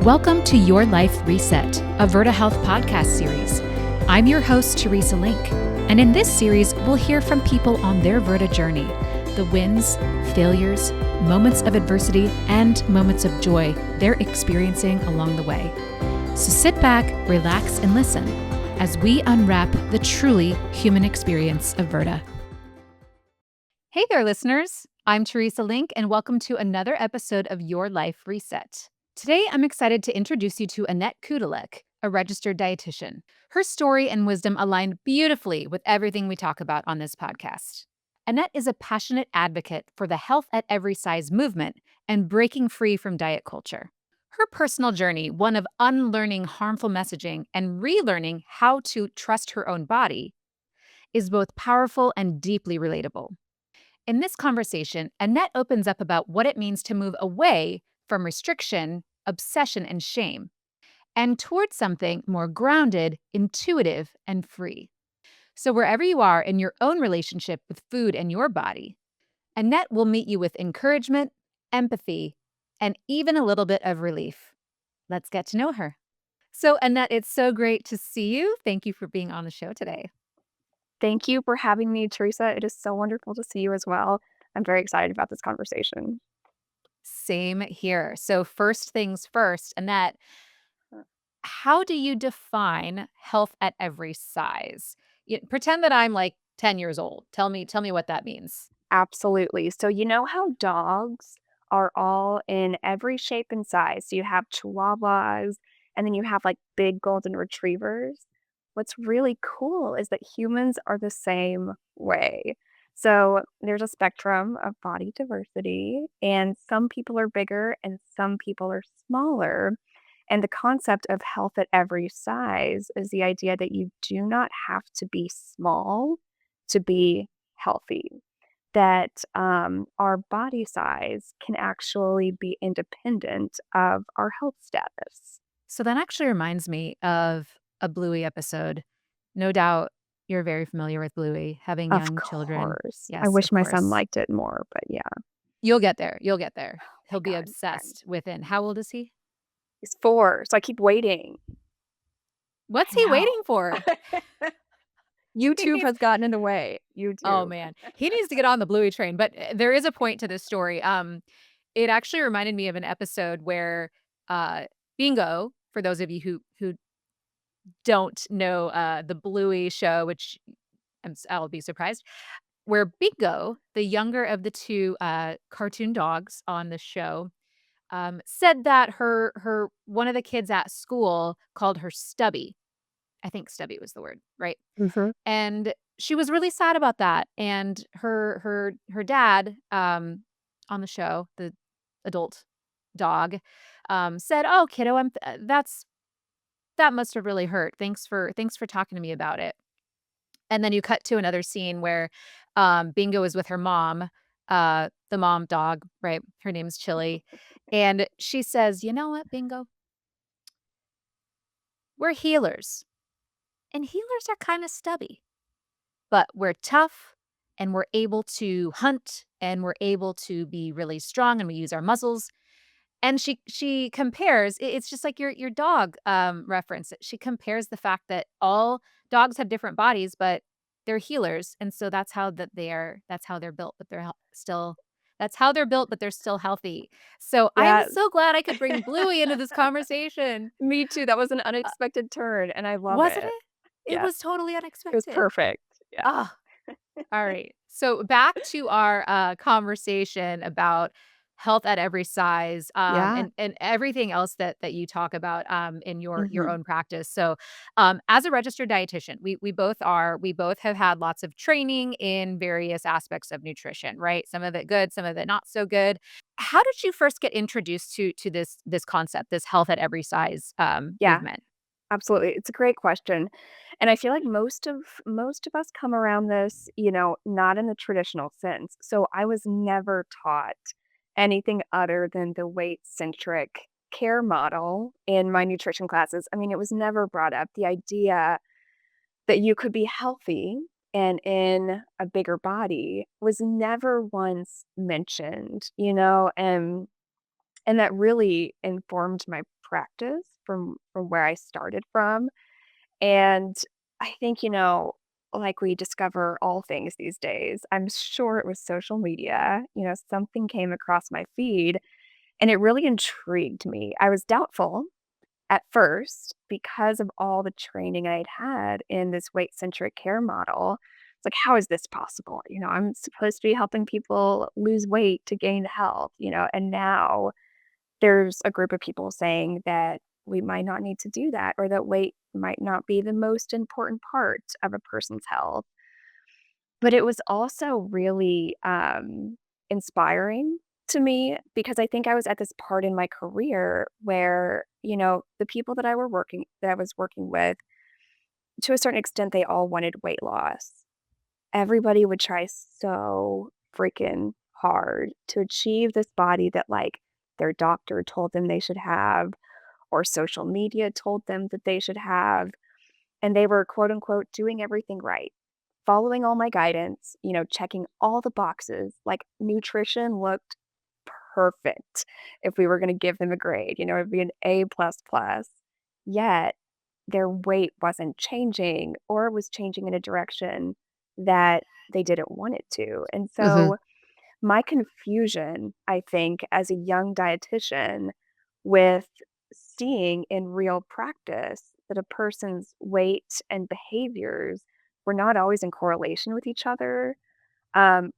Welcome to Your Life Reset, a Virta Health podcast series. I'm your host, Teresa Link, and in this series, we'll hear from people on their Virta journey, the wins, failures, moments of adversity, and moments of joy they're experiencing along the way. So sit back, relax, and listen as we unwrap the truly human experience of Virta. Hey there, listeners. I'm Teresa Link, and welcome to another episode of Your Life Reset. Today, I'm excited to introduce you to Annette Kutilek, a registered dietitian. Her story and wisdom align beautifully with everything we talk about on this podcast. Annette is a passionate advocate for the health at every size movement and breaking free from diet culture. Her personal journey, one of unlearning harmful messaging and relearning how to trust her own body, is both powerful and deeply relatable. In this conversation, Annette opens up about what it means to move away from restriction, obsession, and shame, and towards something more grounded, intuitive, and free. So wherever you are in your own relationship with food and your body, Annette will meet you with encouragement, empathy, and even a little bit of relief. Let's get to know her. So Annette, it's so great to see you. Thank you for being on the show today. Thank you for having me, Teresa. It is so wonderful to see you as well. I'm very excited about this conversation. Same here. So first things first, Annette, how do you define health at every size? Pretend that I'm like 10 years old. Tell me what that means. Absolutely. So, you know how dogs are all in every shape and size? So, you have Chihuahuas and then you have like big golden retrievers. What's really cool is that humans are the same way. So, there's a spectrum of body diversity, and some people are bigger and some people are smaller. And the concept of health at every size is the idea that you do not have to be small to be healthy, that our body size can actually be independent of our health status. So that actually reminds me of a Bluey episode. No doubt you're very familiar with Bluey, having Of young children. course. I Yes, wish of my son course. liked it more, but yeah. You'll get there. You'll get there. My He'll be God. Okay. obsessed with it. How old is he? He's 4, so I keep waiting. What's I he know. waiting for? He YouTube needs has gotten in the way. Oh, YouTube. man. He needs to get on the Bluey train, but, there is a point to this story. It actually reminded me of an episode where, Bingo, for those of you who don't know, the Bluey show, which I'll be surprised, where Bingo, the younger of the 2, cartoon dogs on the show, said that her one of the kids at school called her Stubby. I think Stubby was the word, right? Mhm. And she was really sad about that, and her dad, on the show, the adult dog, said, "Oh, kiddo, that must have really hurt. Thanks for talking to me about it." And then you cut to another scene where, Bingo is with her mom, the mom dog, right? Her name's Chili, and she says, "You know what, Bingo? We're healers, and healers are kinda stubby. But we're tough and we're able to hunt and we're able to be really strong and we use our muscles." And she compares it's just like your dog reference. She compares the fact that all dogs have different bodies, but they're healers. And so that's how they're built, but still that's how they're built, but they're still healthy. So I am Yeah. so glad I could bring Bluey into this conversation. Me too. That was an Uh, unexpected turn, and I love wasn't it. it? It Yeah. was totally It was unexpected. perfect. Yeah. Ah. All right. So back to our conversation about health at every size, Yeah. and everything else that you talk about in your Mhm. own practice. So, as a registered dietitian, we both have had lots of training in various aspects of nutrition, right? Some of it good, some of it not so good. How did you first get introduced to this concept, this health at every size Yeah. movement? Absolutely. It's a great question. And I feel like most of us come around this, not in the traditional sense. So I was never taught anything other than the weight-centric care model in my nutrition classes. I mean, it was never brought up. The idea that you could be healthy and in a bigger body was never once mentioned, and that really informed my practice from where I started from. And I think, like we discover all things these days, I'm sure it was social media. Something came across my feed and it really intrigued me. I was doubtful at first because of all the training I'd had in this weight-centric care model. It's like, how is this possible? I'm supposed to be helping people lose weight to gain health, and now there's a group of people saying that we might not need to do that or that weight might not be the most important part of a person's health. But it was also really inspiring to me because I think I was at this part in my career where, the people that I was working with, to a certain extent, they all wanted weight loss. Everybody would try so freaking hard to achieve this body that like their doctor told them they should have or social media told them that they should have. And they were quote unquote doing everything right, following all my guidance, checking all the boxes. Like nutrition looked perfect if we were going to give them a grade, it'd be an A plus plus. Yet their weight wasn't changing or it was changing in a direction that they didn't want it to. And Mhm. so my confusion, I think, as a young dietitian with seeing in real practice that a person's weight and behaviors were not always in correlation with each other,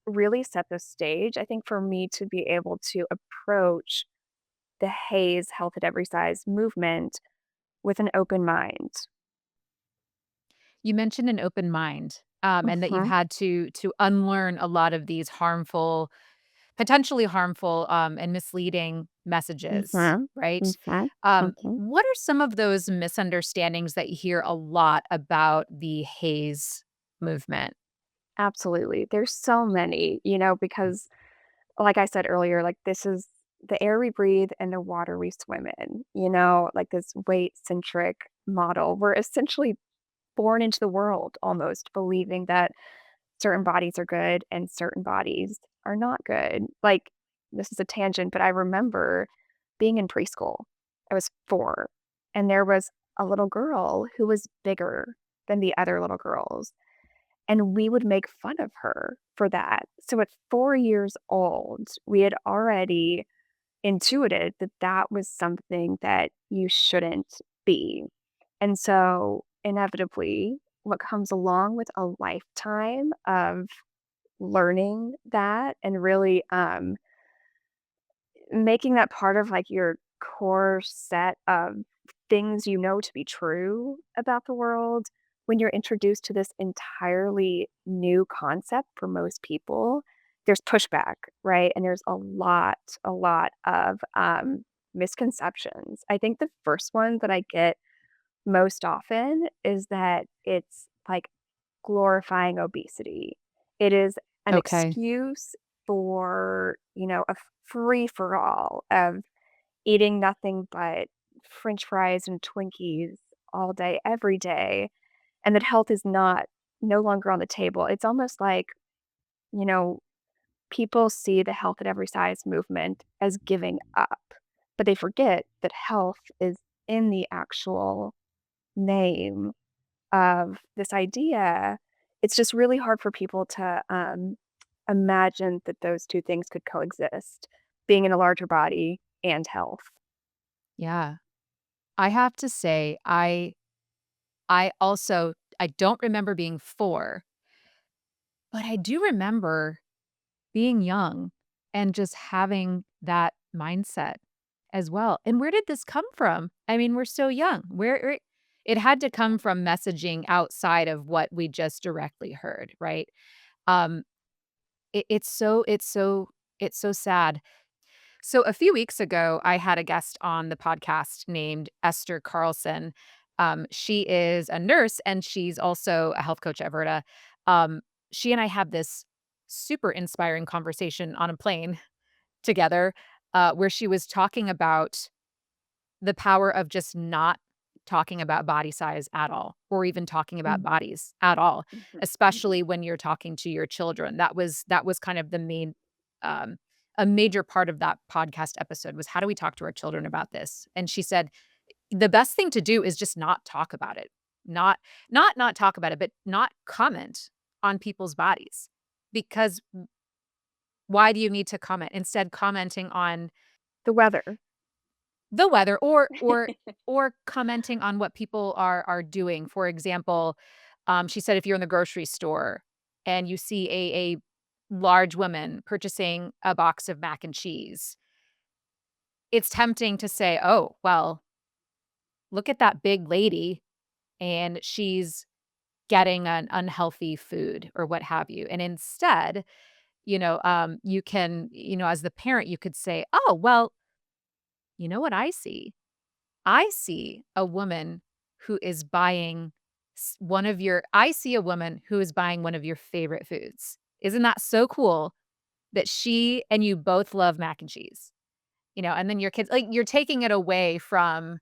really set the stage, I think, for me to be able to approach the Hayes Health at Every Size movement with an open mind. You mentioned an open mind, and that you've Mhm, had to unlearn a lot of these harmful potentially harmful, and misleading messages, mhm, right? mhm, mhm. What are some of those misunderstandings that you hear a lot about the Haze movement? Absolutely. There's so many, because like I said earlier, like this is the air we breathe and the water we swim in, like this weight-centric model. We're essentially born into the world almost believing that certain bodies are good and certain bodies are not good. Like, this is a tangent, but I remember being in preschool. I was 4, and there was a little girl who was bigger than the other little girls, and we would make fun of her for that. So at 4 years old, we had already intuited that that was something that you shouldn't be. And so, inevitably, what comes along with a lifetime of learning that and really, making that part of, like, your core set of things to be true about the world, when you're introduced to this entirely new concept for most people, there's pushback, right? And there's a lot of, misconceptions. I think the first one that I get most often is that it's, like, glorifying obesity. It is an Okay. excuse for, a free for all of eating nothing but french fries and Twinkies all day, every day, and that health is no longer on the table. It's almost like, you know, people see the health at every size movement as giving up, but they forget that health is in the actual name of this idea. It's just really hard for people to imagine that those two things could coexist, being in a larger body and health. Yeah. I have to say, I also I don't remember being 4, but I do remember being young and just having that mindset as well. And where did this come from? I mean, we're so young. Where it had to come from messaging outside of what we just directly heard, right? Um, it's so sad. So a few weeks ago, I had a guest on the podcast named Esther Carlson. She is a nurse and she's also a health coach at Verta. Um, she and I had this super inspiring conversation on a plane together, where she was talking about the power of just not talking about body size at all, or even talking about Mhm, bodies at all, mhm, mhm, especially when you're talking to your children. That was kind of the main, um, a major part of that podcast episode was how do we talk to our children about this? And she said, the best thing to do is just not talk about it. Not talk about it, but not comment on people's bodies. Because why do you need to comment? Instead, commenting on The weather. the weather or commenting on what people are doing. For example, she said if you're in the grocery store and you see a large woman purchasing a box of mac and cheese, it's tempting to say, "Oh, well, look at that big lady, and she's getting an unhealthy food," or what have you. And instead, you can, as the parent, you could say, "Oh, well, you know what I see? I see a woman who is buying I see a woman who is buying one of your favorite foods. Isn't that so cool that she and you both love mac and cheese?" And then your kids, like, you're taking it away from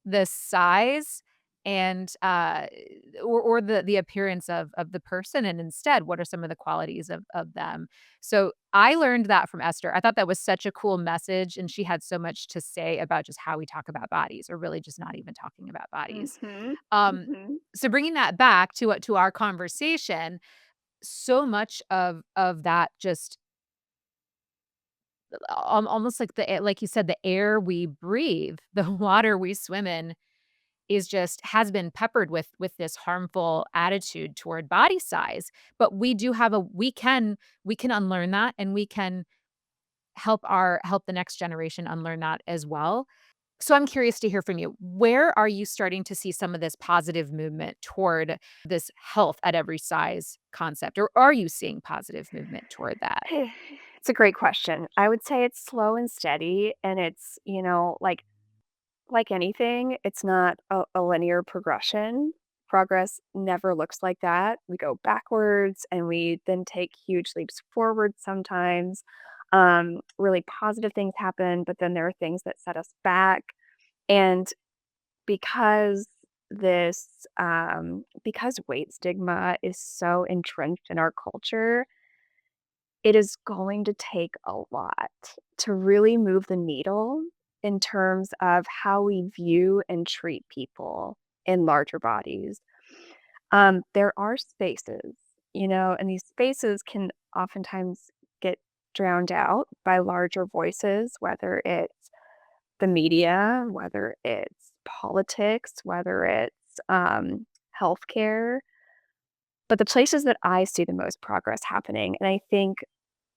the size and, or the appearance of the person, and instead, what are some of the qualities of them? So, I learned that from Esther. I thought that was such a cool message, and she had so much to say about just how we talk about bodies, or really just not even talking about bodies. Mhm. Um, Mhm. so bringing that back to our conversation, so much of that just almost like like you said, the air we breathe, the water we swim in is just has been peppered with this harmful attitude toward body size. But we can unlearn that, and we can help the next generation unlearn that as well. So I'm curious to hear from you. Where are you starting to see some of this positive movement toward this health at every size concept? Or are you seeing positive movement toward that? It's a great question. I would say it's slow and steady, and it's, like anything, it's not a linear progression. Progress never looks like that. We go backwards and we then take huge leaps forward sometimes. Really positive things happen, but then there are things that set us back. And because because weight stigma is so entrenched in our culture, it is going to take a lot to really move the needle in terms of how we view and treat people in larger bodies. There are spaces, and these spaces can oftentimes get drowned out by larger voices, whether it's the media, whether it's politics, whether it's healthcare. But the places that I see the most progress happening, and I think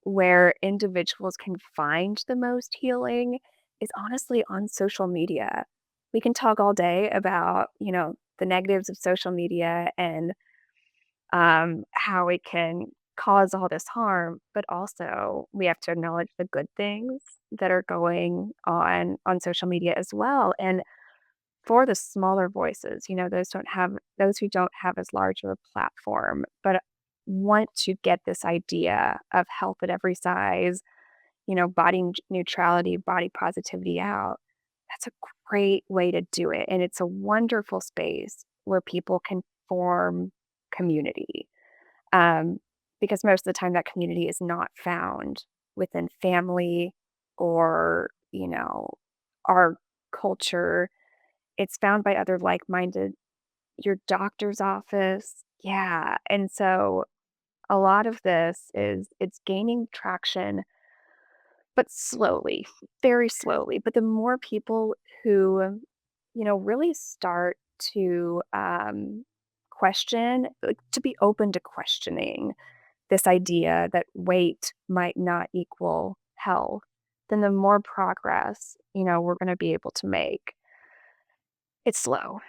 where individuals can find the most healing is honestly on social media. We can talk all day about, the negatives of social media and how it can cause all this harm, but also we have to acknowledge the good things that are going on social media as well. And for the smaller voices, those who don't have as large of a platform, but want to get this idea of health at every size, body neutrality, body positivity out. That's a great way to do it. And it's a wonderful space where people can form community. Um, because most of the time that community is not found within family or, our culture. It's found by other like-minded, your doctor's office. Yeah. And so a lot of this is it's gaining traction, but slowly, very slowly. But the more people who, really start to question, like, to be open to questioning this idea that weight might not equal health, then the more progress, we're going to be able to make. It's slow.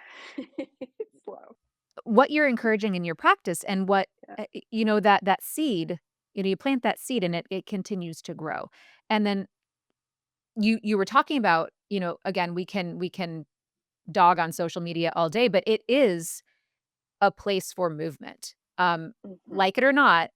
It's slow. What you're encouraging in your practice, and what, Yeah. that seed, you plant that seed and it continues to grow. And then you were talking about, again, we can dog on social media all day, but it is a place for movement. Mhm. Like it or not,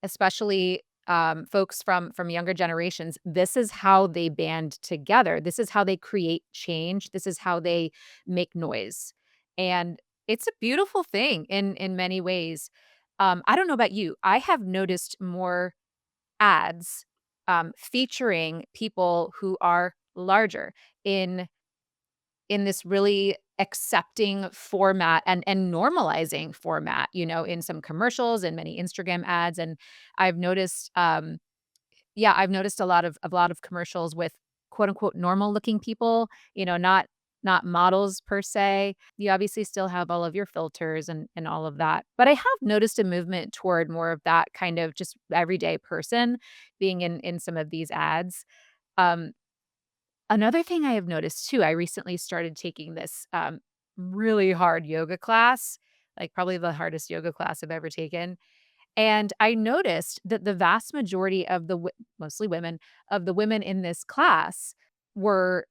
especially, folks from younger generations, this is how they band together. This is how they create change. This is how they make noise. And it's a beautiful thing in many ways. I don't know about you. I have noticed more ads, featuring people who are larger in in this really accepting format and normalizing format, in some commercials and many Instagram ads. And I've noticed, yeah, I've noticed a lot of commercials with quote unquote normal looking people, not models per se. You obviously still have all of your filters and all of that. But I have noticed a movement toward more of that kind of just everyday person being in some of these ads. Um, Another thing I have noticed too, I recently started taking this really hard yoga class, like probably the hardest yoga class I've ever taken. And I noticed that the vast majority of mostly women, of the women in this class were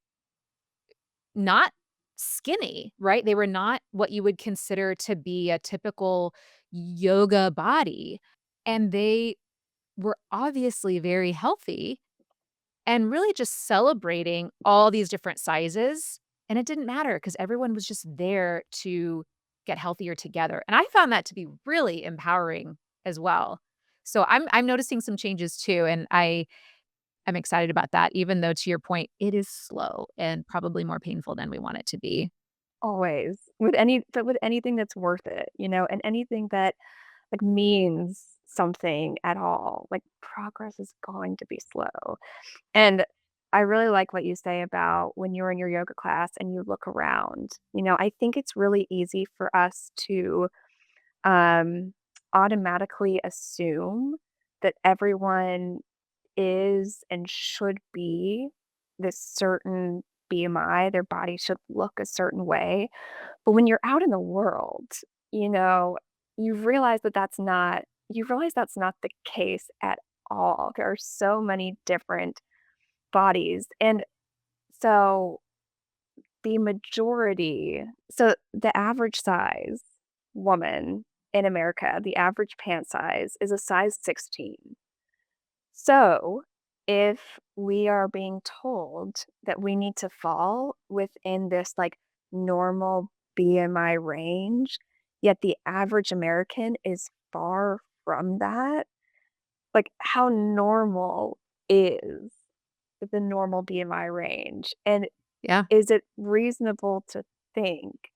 not skinny, right? They were not what you would consider to be a typical yoga body. And they were obviously very healthy and really just celebrating all these different sizes. And it didn't matter because everyone was just there to get healthier together. And I found that to be really empowering as well. So I'm noticing some changes too. And I'm excited about that, even though to your point, it is slow and probably more painful than we want it to be. Always. But with anything that's worth it, and anything that, like, means something at all, like, progress is going to be slow. And I really like what you say about when you're in your yoga class and you look around. I think it's really easy for us to um, automatically assume that everyone is and should be this certain BMI, their body should look a certain way. But when you're out in the world, you know, you realize that's not the case at all. There are so many different bodies. And so the average size woman in America, the average pant size is a size 16. So, if we are being told that we need to fall within this like normal BMI range, yet the average American is far from that, like how normal is the normal BMI range? And Yeah. is it reasonable to think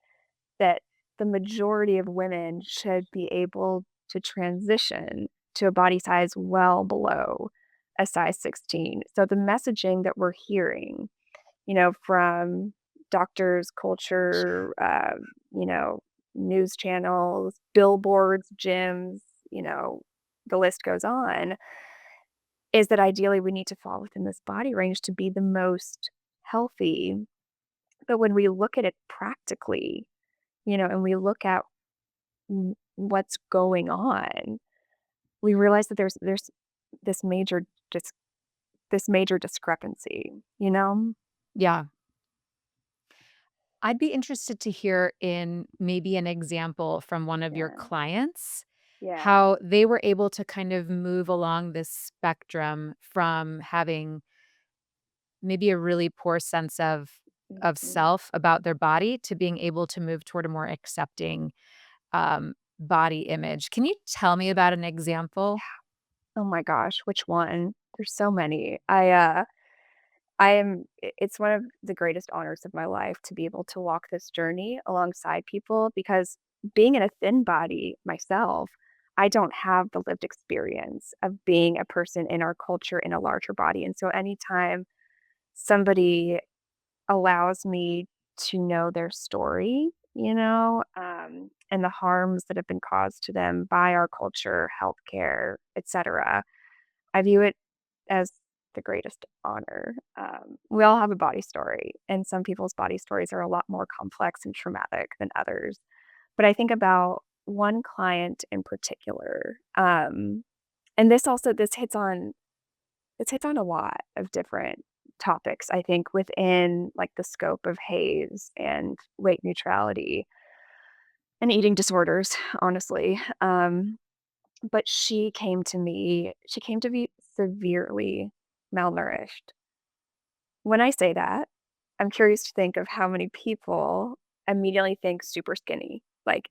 that the majority of women should be able to transition to a body size well below a size 16? So the messaging that we're hearing, from doctors, culture, you know, news channels, billboards, gyms, you know, the list goes on, is that ideally we need to fall within this body range to be the most healthy. But when we look at it practically, and we look at what's going on, we realize that there's this major dis this major discrepancy, you know? Yeah. I'd be interested to hear in maybe an example from one of your Yeah, clients, yeah. how they were able to kind of move along this spectrum from having maybe a really poor sense of Mhm. self about their body to being able to move toward a more accepting, body image. Can you tell me about an example? Oh my gosh, which one? There's so many. It's one of the greatest honors of my life to be able to walk this journey alongside people because being in a thin body myself, I don't have the lived experience of being a person in our culture in a larger body. And so anytime somebody allows me to know their story, and the harms that have been caused to them by our culture, healthcare, etc., I view it as the greatest honor. We all have a body story, and some people's body stories are a lot more complex and traumatic than others. But I think about one client in particular, and this hits on a lot of different topics. I think within like the scope of Haze and weight neutrality and eating disorders, honestly. But she came to be severely malnourished. When I say that, I'm curious to think of how many people immediately think super skinny. Like,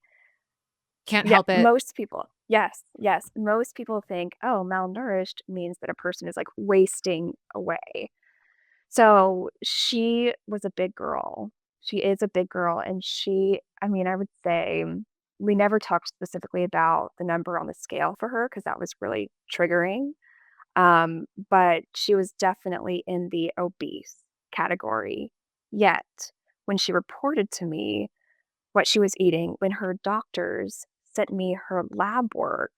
Can't yeah, help it. most people. Yes, yes. Most people think, oh, malnourished means that a person is like wasting away. So she was a big girl. She is a big girl, and I mean, I would say we never talked specifically about the number on the scale for her because that was really triggering. But she was definitely in the obese category. Yet, when she reported to me what she was eating, when her doctors sent me her lab work,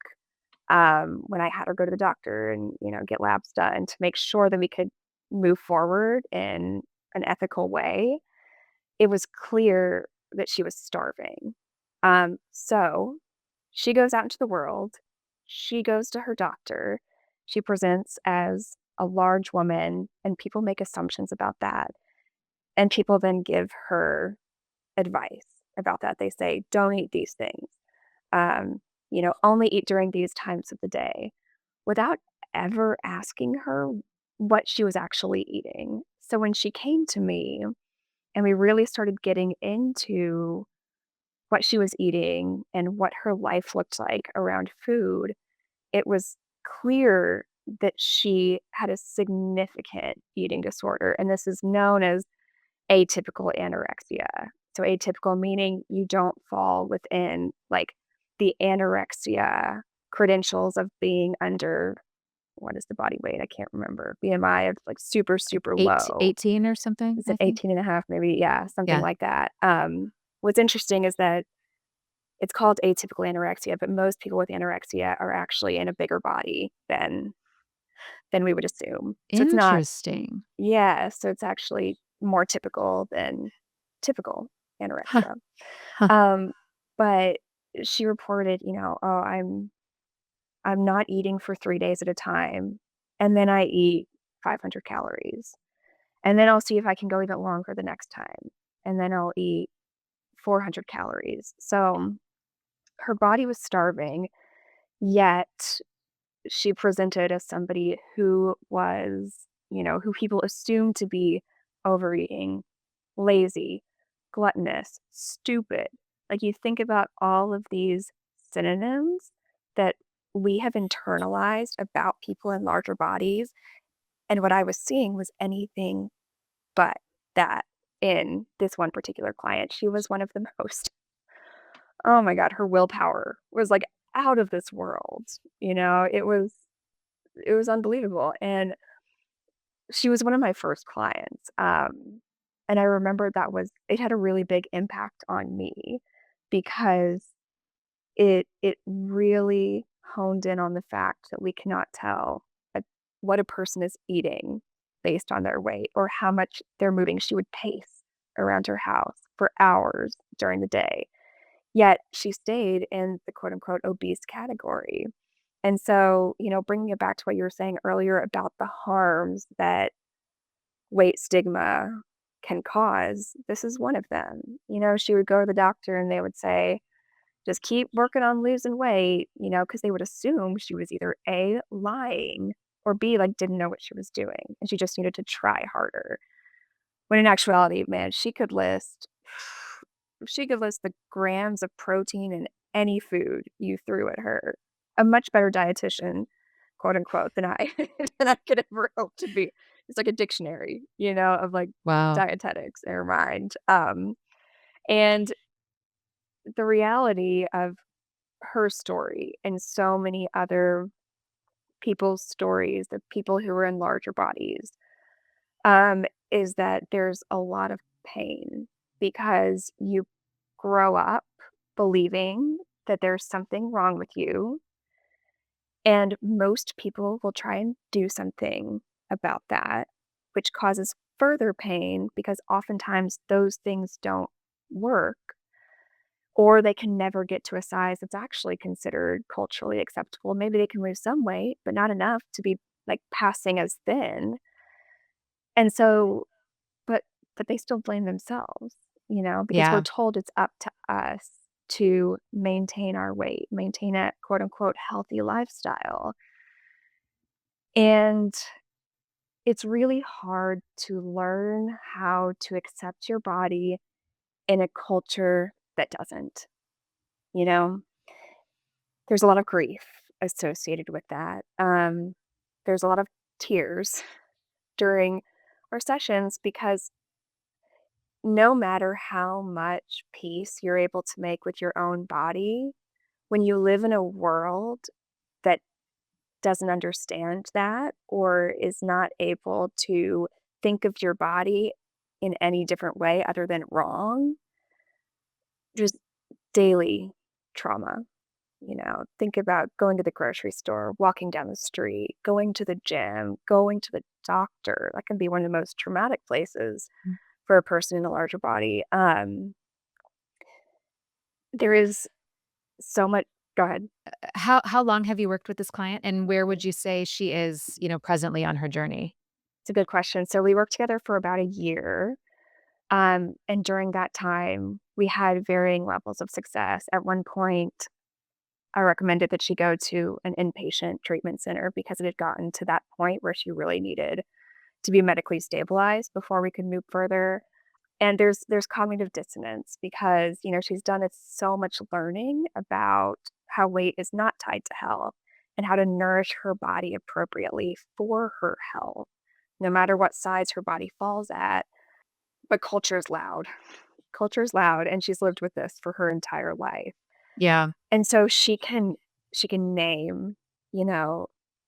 when I had her go to the doctor and, get labs done to make sure that we could move forward in an ethical way, it was clear that she was starving. So she goes out into the world. She goes to her doctor. She presents as a large woman, and people make assumptions about that. And people then give her advice about that. They say, don't eat these things. Only eat during these times of the day without ever asking her what she was actually eating. So when she came to me and we really started getting into what she was eating and what her life looked like around food, it was clear that she had a significant eating disorder. And this is known as atypical anorexia. So, atypical meaning you don't fall within like the anorexia credentials of being under what is the body weight? I can't remember. BMI of like super, super Eight, low. 18 or something, Is it I think. 18 and a half? Maybe? Yeah, something Yeah. like that. What's interesting is that it's called atypical anorexia, but most people with anorexia are actually in a bigger body than we would assume. So it's not, Interesting. yeah, so it's actually more typical than typical Huh, anorexia. huh. Um, but she reported, "Oh, I'm not eating for 3 days at a time, and then I eat 500 calories, and then I'll see if I can go even longer the next time, and then I'll eat 400 calories." So her body was starving, yet she presented as somebody who was, who people assumed to be overeating, lazy, gluttonous, stupid. Like you think about all of these synonyms that we have internalized about people in larger bodies. And what I was seeing was anything but that in this one particular client. She was one of the most, oh my God, her willpower was like out of this world. It was unbelievable. And she was one of my first clients, and I remember it had a really big impact on me because it really honed in on the fact that we cannot tell a what a person is eating based on their weight or how much they're moving. She would pace around her house for hours during the day, yet she stayed in the quote unquote obese category. And so, bringing it back to what you were saying earlier about the harms that weight stigma can cause, this is one of them. She would go to the doctor and they would say, just keep working on losing weight, because they would assume she was either A, lying, or B, like didn't know what she was doing and she just needed to try harder. When in actuality, man, she could list the grams of protein in any food you threw at her. A much better dietitian, quote unquote, than I than I could ever hope to be. It's like a dictionary, of like Wow. dietetics in her mind. And the reality of her story and so many other people's stories, the people who are in larger bodies, is that there's a lot of pain because you grow up believing that there's something wrong with you, and most people will try and do something about that, which causes further pain because oftentimes those things don't work, or they can never get to a size that's actually considered culturally acceptable. Maybe they can lose some weight, but not enough to be like passing as thin. And so, but they still blame themselves, because we're Yeah. told it's up to us to maintain our weight, maintain a quote unquote healthy lifestyle. And it's really hard to learn how to accept your body in a culture that doesn't, you know? There's a lot of grief associated with that. There's a lot of tears during our sessions because no matter how much peace you're able to make with your own body, when you live in a world that doesn't understand that or is not able to think of your body in any different way other than wrong, just daily trauma. Think about going to the grocery store, walking down the street, going to the gym, going to the doctor. That can be one of the most traumatic places Mm. for a person in a larger body. There is so much. Go ahead. How long have you worked with this client, and where would you say she is, presently on her journey? It's a good question. So we worked together for about a year. And during that time, we had varying levels of success. At one point, I recommended that she go to an inpatient treatment center because it had gotten to that point where she really needed to be medically stabilized before we could move further. And there's cognitive dissonance because, she's done so much learning about how weight is not tied to health and how to nourish her body appropriately for her health, no matter what size her body falls at. But culture is loud. Culture is loud, and she's lived with this for her entire life. Yeah. And so she can name, you know,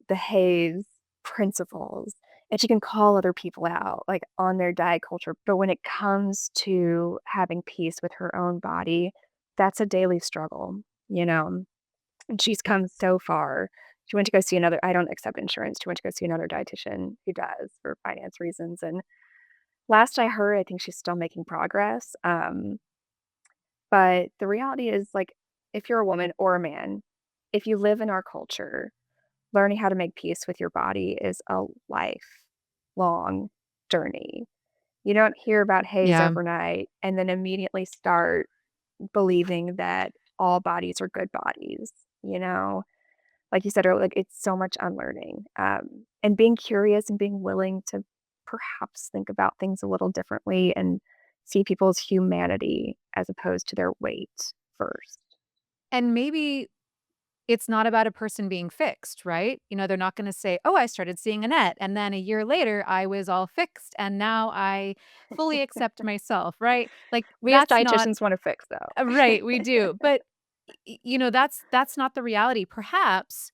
the Hayes principles, and she can call other people out, like, on their diet culture, but when it comes to having peace with her own body, that's a daily struggle, you know? And she's come so far. She went to go see another. I don't accept insurance. She went to go see another dietitian who does for finance reasons, and last I heard, I think she's still making progress, but the reality is, like, if you're a woman or a man, if you live in our culture, learning how to make peace with your body is a lifelong journey. You don't hear about Haze Yeah. overnight and then immediately start believing that all bodies are good bodies, you know? Like you said earlier, like, it's so much unlearning, and being curious and being willing to perhaps think about things a little differently and see people's humanity as opposed to their weight first. And maybe it's not about a person being fixed, right? They're not gonna say, "Oh, I started seeing Annette, and then a year later, I was all fixed, and now I fully accept myself," right? Like, We as that's not dietitians wanna fix, though. right, we do, but, that's not the reality. Perhaps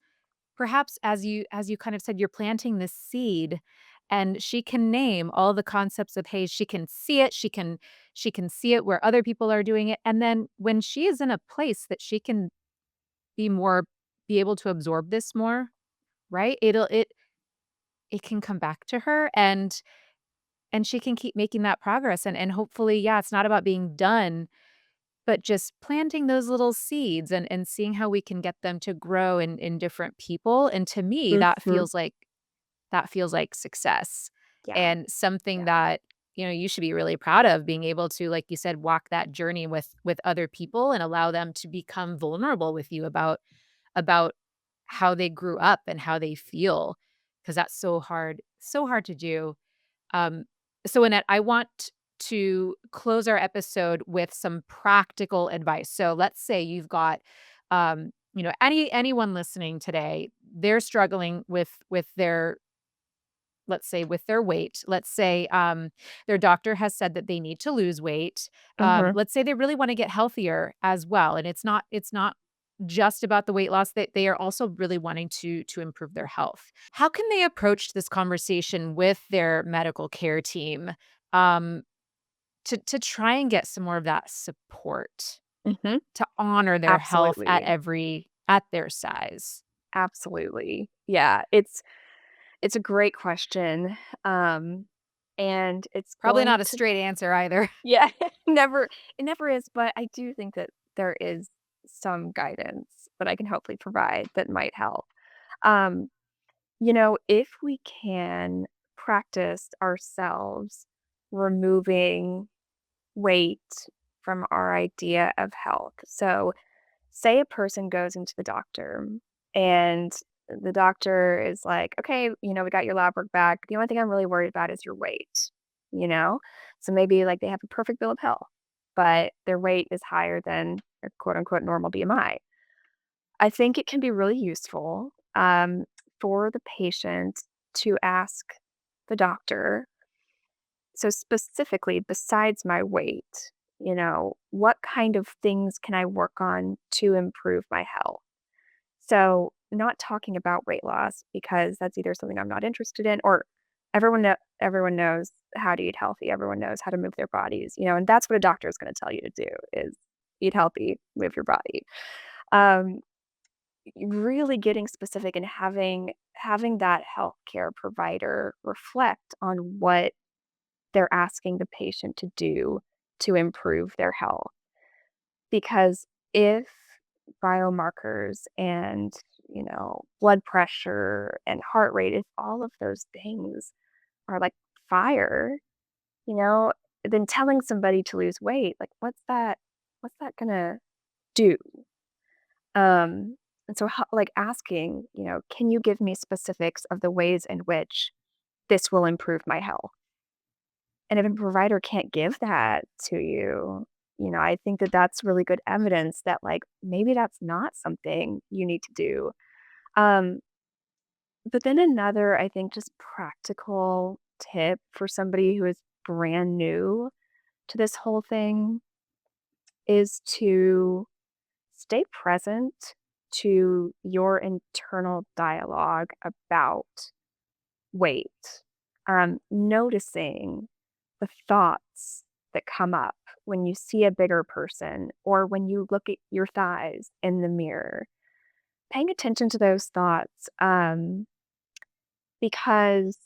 as you kind of said, you're planting this seed, and she can name all the concepts of haze. She can see it, she can see it where other people are doing it, and then when she is in a place that she can be more be able to absorb this more, right? It can come back to her, and she can keep making that progress, and hopefully, yeah, it's not about being done, but just planting those little seeds and seeing how we can get them to grow in different people, and to me, Mhm. that feels like success Yeah, and something yeah. that, you should be really proud of being able to, like you said, walk that journey with other people and allow them to become vulnerable with you about how they grew up and how they feel, because that's so hard to do. Um, so Annette, I want to close our episode with some practical advice. So let's say you've got, anyone listening today, they're struggling with their, let's say, with their weight. Let's say their doctor has said that they need to lose weight. Mhm. Let's say they really want to get healthier as well, and it's not just about the weight loss, that they are also really wanting to improve their health. How can they approach this conversation with their medical care team, um, to try and get some more of that support Mhm. to honor their health Absolutely. at their size? Absolutely. Yeah, it's a great question, um, and it's Probably going not a to. straight answer either. Yeah, never it never is, but I do think that there is some guidance that I can hopefully provide that might help. Um, if we can practice ourselves removing weight from our idea of health. So, say a person goes into the doctor and the doctor is like, okay, we got your lab work back. The only thing I'm really worried about is your weight, you know? So maybe like they have a perfect bill of health, but their weight is higher than their quote unquote normal BMI. I think it can be really useful for the patient to ask the doctor, So specifically, besides my weight, what kind of things can I work on to improve my health? So, not talking about weight loss because that's either something I'm not interested in or everyone knows how to eat healthy. Everyone knows how to move their bodies, and that's what a doctor is going to tell you to do is eat healthy, move your body. Um, really getting specific and having that healthcare provider reflect on what they're asking the patient to do to improve their health. Because if biomarkers and, blood pressure and heart rate, if all of those things are like fire, you know, then telling somebody to lose weight, like what's that gonna do? And so like asking, can you give me specifics of the ways in which this will improve my health? And if a provider can't give that to you, I think that that's really good evidence that, like, maybe that's not something you need to do. Um, but then another, I think, just practical tip for somebody who is brand new to this whole thing is to stay present to your internal dialogue about weight. Noticing the thoughts that come up when you see a bigger person or when you look at your thighs in the mirror. Paying attention to those thoughts because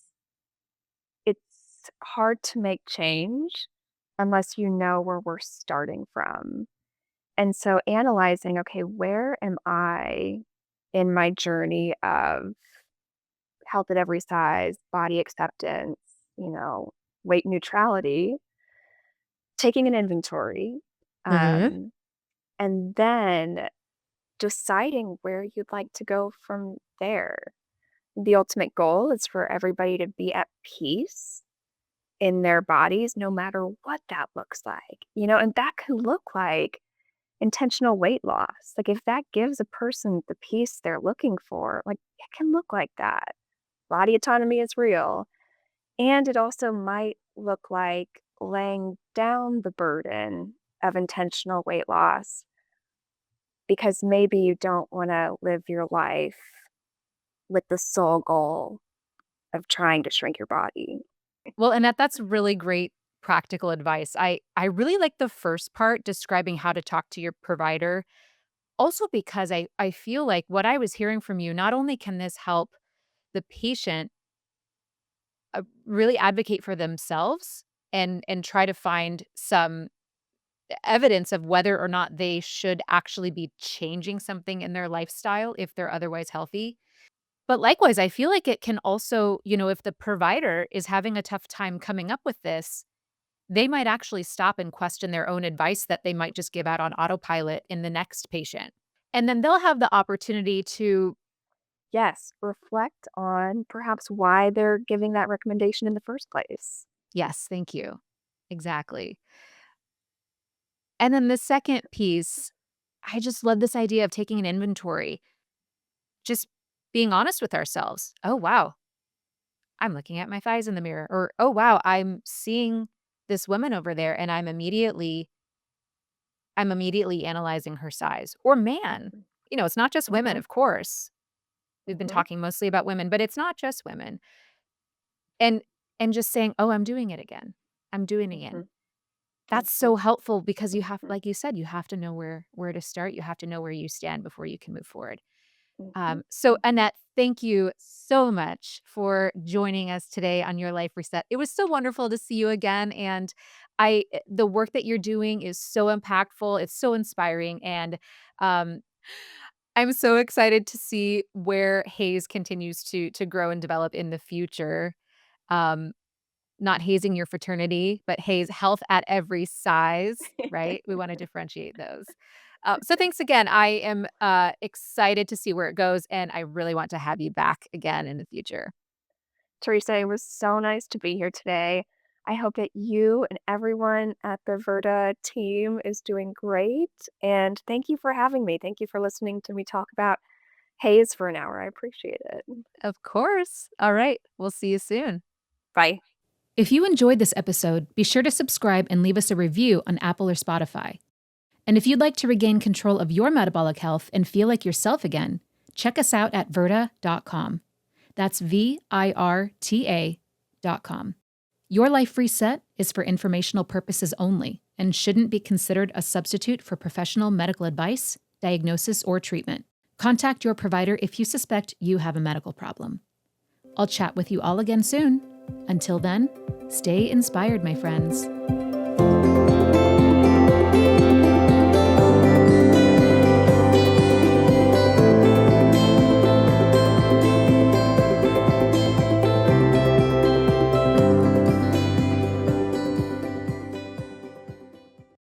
it's hard to make change unless you know where we're starting from. And so analyzing, okay, where am I in my journey of health at every size, body acceptance, you know, weight neutrality, taking an inventory, Mhm. um, and then deciding where you'd like to go from there. The ultimate goal is for everybody to be at peace in their bodies, no matter what that looks like, and that can look like intentional weight loss. Like, if that gives a person the peace they're looking for, like, it can look like that. Body autonomy is real. And it also might look like laying down the burden of intentional weight loss because maybe you don't want to live your life with the sole goal of trying to shrink your body. Well, Annette, that's really great practical advice. I really like the first part describing how to talk to your provider, also because I feel like what I was hearing from you, not only can this help the patient, really advocate for themselves and try to find some evidence of whether or not they should actually be changing something in their lifestyle if they're otherwise healthy. But likewise, I feel like it can also, if the provider is having a tough time coming up with this, they might actually stop and question their own advice that they might just give out on autopilot in the next patient. And then they'll have the opportunity to, Yes, reflect on perhaps why they're giving that recommendation in the first place. yes, thank you. Exactly. And then the second piece, I just love this idea of taking an inventory, just being honest with ourselves. Oh, wow, I'm looking at my thighs in the mirror. Or, oh, wow, I'm seeing this woman over there and I'm immediately analyzing her size or man. Mhm, It's not just women, mhm, of course. We've been mhm, talking mostly about women, but it's not just women. And and just saying, "Oh, I'm doing it again. I'm doing it mhm, again." That's mhm, so helpful because you have mhm, like you said, you have to know where to start. You have to know where you stand before you can move forward. mhm, So mhm. Annette, thank you so much for joining us today on Your Life Reset. It was so wonderful to see you again, and the work that you're doing is so impactful. It's so inspiring, and um, I'm so excited to see where Hayes continues to grow and develop in the future. Um, Not hazing your fraternity, but haze health at every size, right? We wanna differentiate those. So thanks again. I am, excited to see where it goes, and I really want to have you back again in the future. Teresa, it was so nice to be here today. I hope that you and everyone at the Verda team is doing great. And thank you for having me. Thank you for listening to me talk about haze for an hour. I appreciate it. Of course. Alright. We'll see you soon. Bye. If you enjoyed this episode, be sure to subscribe and leave us a review on Apple or Spotify. And if you'd like to regain control of your metabolic health and feel like yourself again, check us out at virta.com. That's VIRTA.com. Your Life Reset is for informational purposes only and shouldn't be considered a substitute for professional medical advice, diagnosis, or treatment. Contact your provider if you suspect you have a medical problem. I'll chat with you all again soon. Until then, stay inspired, my friends.